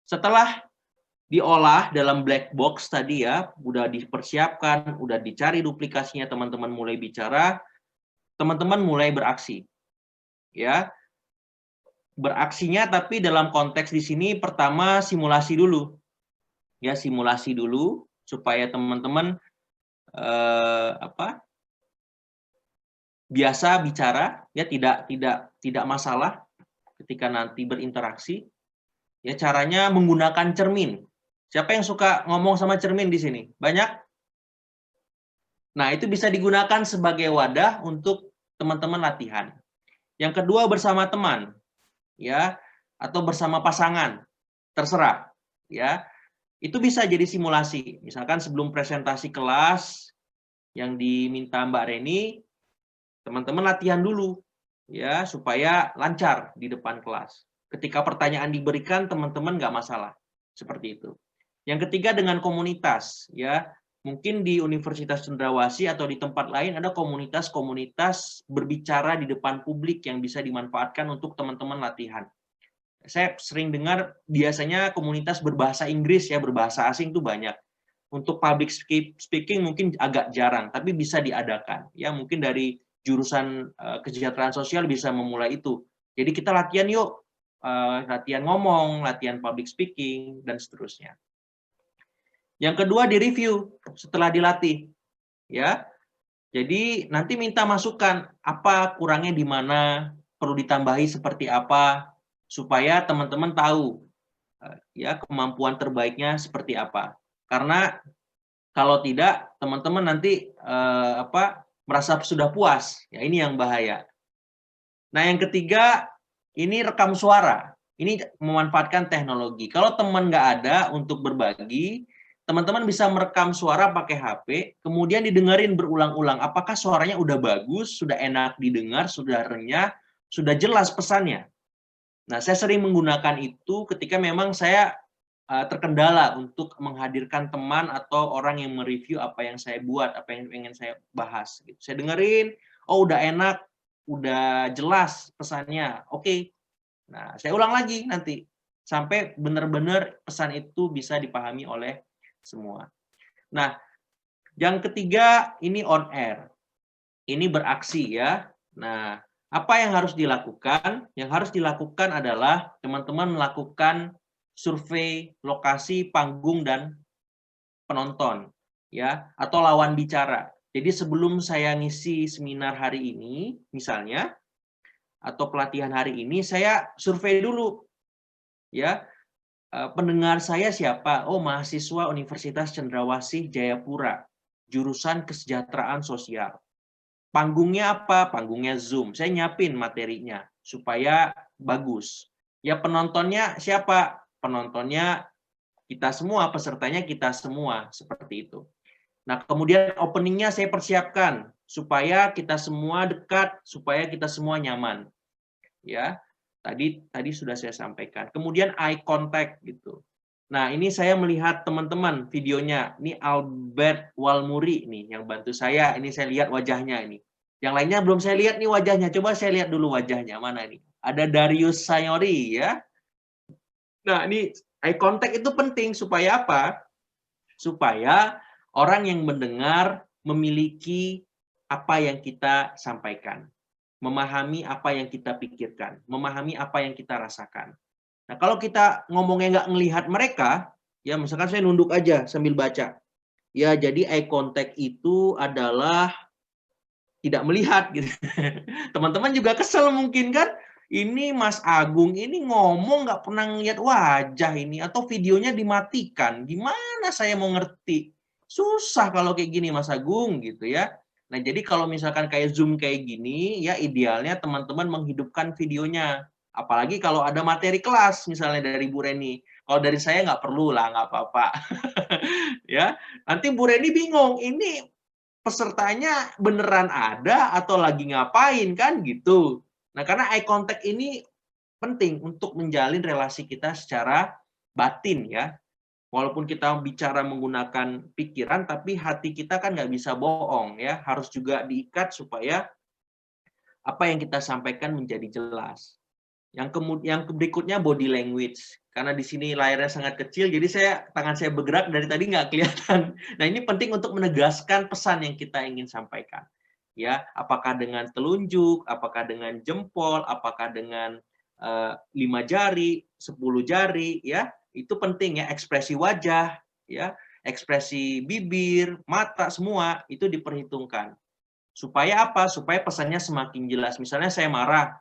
Setelah diolah dalam black box tadi ya, udah dipersiapkan, udah dicari duplikasinya, teman-teman mulai bicara, teman-teman mulai beraksi. Ya, beraksinya tapi dalam konteks di sini pertama simulasi dulu. Ya, simulasi dulu supaya teman-teman biasa bicara, ya tidak masalah ketika nanti berinteraksi. Ya, caranya menggunakan cermin. Siapa yang suka ngomong sama cermin di sini? Banyak? Nah, itu bisa digunakan sebagai wadah untuk teman-teman latihan. Yang kedua, bersama teman, ya, atau bersama pasangan, terserah, ya. Itu bisa jadi simulasi. Misalkan sebelum presentasi kelas yang diminta Mbak Reni, teman-teman latihan dulu, ya, supaya lancar di depan kelas. Ketika pertanyaan diberikan, teman-teman nggak masalah, seperti itu. Yang ketiga, dengan komunitas, ya. Mungkin di Universitas Cendrawasih atau di tempat lain ada komunitas-komunitas berbicara di depan publik yang bisa dimanfaatkan untuk teman-teman latihan. Saya sering dengar biasanya komunitas berbahasa Inggris ya, berbahasa asing itu banyak. Untuk public speaking mungkin agak jarang, tapi bisa diadakan. Ya, mungkin dari jurusan kesejahteraan sosial bisa memulai itu. Jadi kita latihan yuk, latihan ngomong, latihan public speaking, dan seterusnya. Yang kedua, direview setelah dilatih, ya. Jadi nanti minta masukan, apa kurangnya di mana, perlu ditambahi seperti apa, supaya teman-teman tahu ya kemampuan terbaiknya seperti apa. Karena kalau tidak, teman-teman nanti merasa sudah puas, ya ini yang bahaya. Nah, yang ketiga, ini rekam suara. Ini memanfaatkan teknologi. Kalau teman nggak ada untuk berbagi, teman-teman bisa merekam suara pakai HP, kemudian didengerin berulang-ulang. Apakah suaranya udah bagus, sudah enak didengar, sudah renyah, sudah jelas pesannya. Nah, saya sering menggunakan itu ketika memang saya terkendala untuk menghadirkan teman atau orang yang mereview apa yang saya buat, apa yang ingin saya bahas. Gitu. Saya dengerin, oh udah enak, udah jelas pesannya, oke. Nah, saya ulang lagi nanti sampai benar-benar pesan itu bisa dipahami oleh semua. Nah, yang ketiga ini on air. Ini beraksi ya. Nah, apa yang harus dilakukan? Yang harus dilakukan adalah teman-teman melakukan survei lokasi, panggung, dan penonton ya, atau lawan bicara. Jadi sebelum saya ngisi seminar hari ini, misalnya, atau pelatihan hari ini, saya survei dulu ya. Pendengar saya siapa? Oh, mahasiswa Universitas Cendrawasih Jayapura, jurusan kesejahteraan sosial. Panggungnya apa? Panggungnya Zoom. Saya nyiapin materinya supaya bagus. Ya, penontonnya siapa? Penontonnya kita semua, pesertanya kita semua, seperti itu. Nah, kemudian openingnya saya persiapkan supaya kita semua dekat, supaya kita semua nyaman. Ya, tadi sudah saya sampaikan. Kemudian eye contact gitu. Nah, ini saya melihat teman-teman videonya. Ini Albert Walmuri nih yang bantu saya. Ini saya lihat wajahnya ini. Yang lainnya belum saya lihat nih wajahnya. Coba saya lihat dulu wajahnya. Mana nih? Ada Darius Sayori ya. Nah, ini eye contact itu penting supaya apa? Supaya orang yang mendengar memiliki apa yang kita sampaikan. Memahami apa yang kita pikirkan, memahami apa yang kita rasakan. Nah, kalau kita ngomongnya nggak ngelihat mereka, ya misalkan saya nunduk aja sambil baca. Ya, jadi eye contact itu adalah tidak melihat gitu. Teman-teman juga kesel mungkin kan? Ini Mas Agung ini ngomong nggak pernah ngelihat wajah ini, atau videonya dimatikan. Gimana saya mau ngerti? Susah kalau kayak gini Mas Agung gitu ya. Nah, jadi kalau misalkan kayak Zoom kayak gini, ya idealnya teman-teman menghidupkan videonya. Apalagi kalau ada materi kelas, misalnya dari Bu Reni. Kalau dari saya nggak perlu lah, nggak apa-apa. Ya, nanti Bu Reni bingung, ini pesertanya beneran ada atau lagi ngapain kan gitu. Nah, karena eye contact ini penting untuk menjalin relasi kita secara batin ya. Walaupun kita bicara menggunakan pikiran, tapi hati kita kan nggak bisa bohong ya. Harus juga diikat supaya apa yang kita sampaikan menjadi jelas. Yang berikutnya body language. Karena di sini layarnya sangat kecil, jadi tangan saya bergerak dari tadi nggak kelihatan. Nah, ini penting untuk menegaskan pesan yang kita ingin sampaikan. Ya, apakah dengan telunjuk, apakah dengan jempol, apakah dengan 5 jari, 10 jari, ya, itu penting ya, ekspresi wajah, ya, ekspresi bibir, mata, semua itu diperhitungkan. Supaya apa? Supaya pesannya semakin jelas. Misalnya saya marah,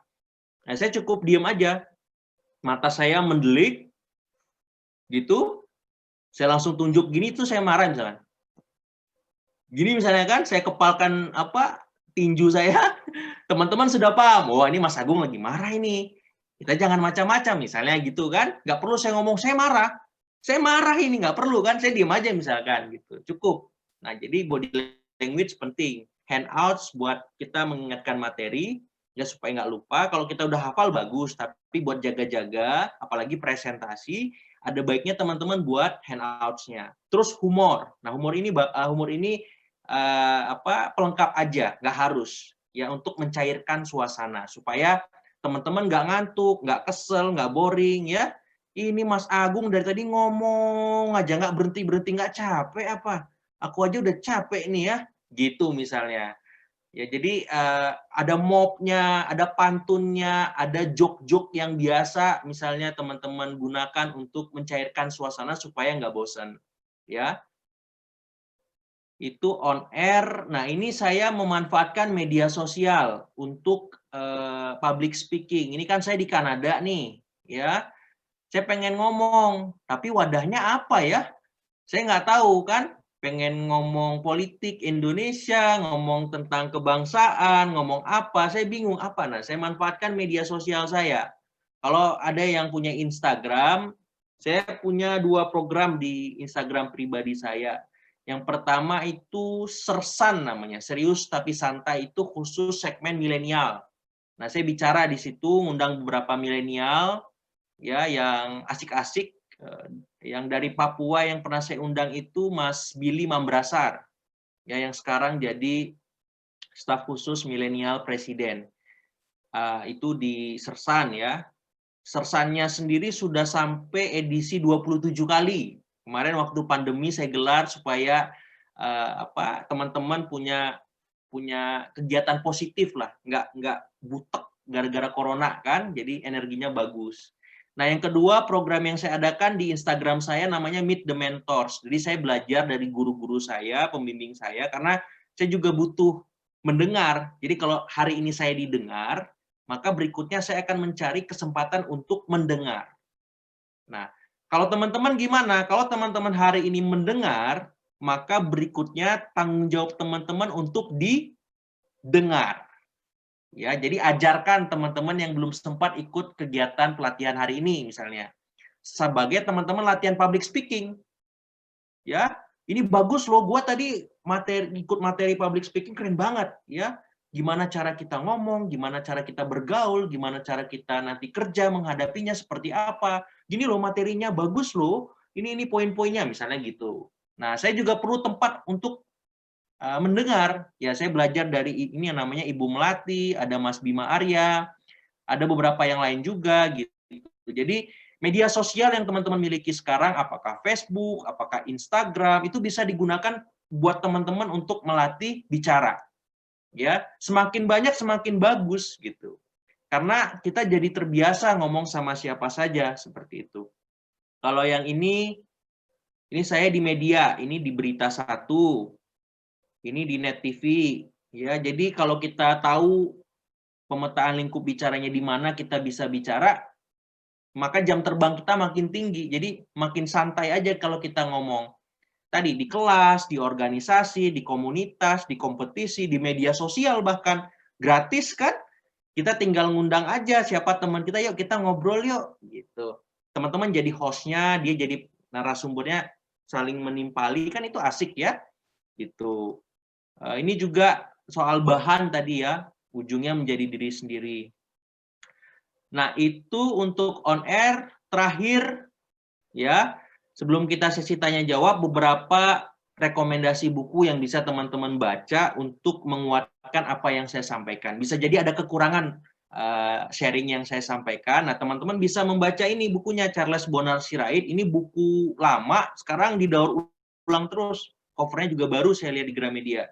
nah saya cukup diam aja, mata saya mendelik, gitu, saya langsung tunjuk gini tuh saya marah misalnya. Gini misalnya kan, saya kepalkan tinju saya, teman-teman sudah paham, oh ini Mas Agung lagi marah ini. Kita jangan macam-macam misalnya gitu kan, nggak perlu saya ngomong saya marah ini nggak perlu kan, saya diam aja misalkan gitu, cukup. Nah jadi body language penting, handouts buat kita mengingatkan materi ya supaya nggak lupa. Kalau kita udah hafal bagus, tapi buat jaga-jaga, apalagi presentasi, ada baiknya teman-teman buat handouts-nya. Terus humor. Nah humor ini pelengkap aja, nggak harus ya, untuk mencairkan suasana supaya teman-teman nggak ngantuk, nggak kesel, nggak boring ya. Ini Mas Agung dari tadi ngomong aja nggak berhenti, nggak capek apa? Aku aja udah capek nih ya, gitu misalnya. Ya, jadi ada mobnya, ada pantunnya, ada joke-joke yang biasa misalnya teman-teman gunakan untuk mencairkan suasana supaya nggak bosan. Ya, itu on air. Nah, ini saya memanfaatkan media sosial untuk public speaking. Ini kan saya di Kanada nih, ya. Saya pengen ngomong, tapi wadahnya apa ya? Saya nggak tahu kan. Pengen ngomong politik Indonesia, ngomong tentang kebangsaan, ngomong apa, saya bingung apa. Nah, saya manfaatkan media sosial saya. Kalau ada yang punya Instagram, saya punya 2 program di Instagram pribadi saya. Yang pertama itu Sersan namanya, serius tapi santai, itu khusus segmen milenial. Nah, saya bicara di situ, ngundang beberapa milenial ya yang asik-asik. Yang dari Papua yang pernah saya undang itu Mas Billy Mambrasar, ya yang sekarang jadi staf khusus milenial presiden. Itu di Sersan ya. Sersannya sendiri sudah sampai edisi 27 kali. Kemarin waktu pandemi saya gelar supaya teman-teman punya kegiatan positif lah, nggak butek gara-gara corona kan, jadi energinya bagus. Nah, yang kedua program yang saya adakan di Instagram saya namanya Meet the Mentors. Jadi saya belajar dari guru-guru saya, pembimbing saya, karena saya juga butuh mendengar. Jadi kalau hari ini saya didengar, maka berikutnya saya akan mencari kesempatan untuk mendengar. Nah, kalau teman-teman gimana? Kalau teman-teman hari ini mendengar, maka berikutnya tanggung jawab teman-teman untuk didengar. Ya, jadi ajarkan teman-teman yang belum sempat ikut kegiatan pelatihan hari ini misalnya. Sebagai teman-teman latihan public speaking. Ya, ini bagus loh, gua tadi ikut materi public speaking keren banget ya. Gimana cara kita ngomong, gimana cara kita bergaul, gimana cara kita nanti kerja menghadapinya seperti apa. Gini loh materinya bagus loh. Ini poin-poinnya misalnya gitu. Nah, saya juga perlu tempat untuk mendengar. Ya, saya belajar dari ini yang namanya Ibu Melati, ada Mas Bima Arya, ada beberapa yang lain juga gitu. Jadi media sosial yang teman-teman miliki sekarang, apakah Facebook, apakah Instagram, itu bisa digunakan buat teman-teman untuk melatih bicara. Ya, semakin banyak semakin bagus gitu. Karena kita jadi terbiasa ngomong sama siapa saja seperti itu. Kalau yang ini saya di media, ini di Berita Satu, ini di Net TV, ya. Jadi kalau kita tahu pemetaan lingkup bicaranya di mana kita bisa bicara, maka jam terbang kita makin tinggi. Jadi makin santai aja kalau kita ngomong. Tadi di kelas, di organisasi, di komunitas, di kompetisi, di media sosial bahkan gratis kan? Kita tinggal ngundang aja siapa teman kita, yuk kita ngobrol yuk gitu. Teman-teman jadi hostnya, dia jadi narasumbernya, saling menimpali, kan itu asik ya gitu. Ini juga soal bahan tadi ya, ujungnya menjadi diri sendiri. Nah, itu untuk on air. Terakhir ya, sebelum kita sesi tanya jawab, beberapa rekomendasi buku yang bisa teman-teman baca untuk menguatkan apa yang saya sampaikan. Bisa jadi ada kekurangan sharing yang saya sampaikan. Nah, teman-teman bisa membaca ini bukunya Charles Bonar Sirait. Ini buku lama, sekarang didaur ulang terus. Covernya juga baru saya lihat di Gramedia.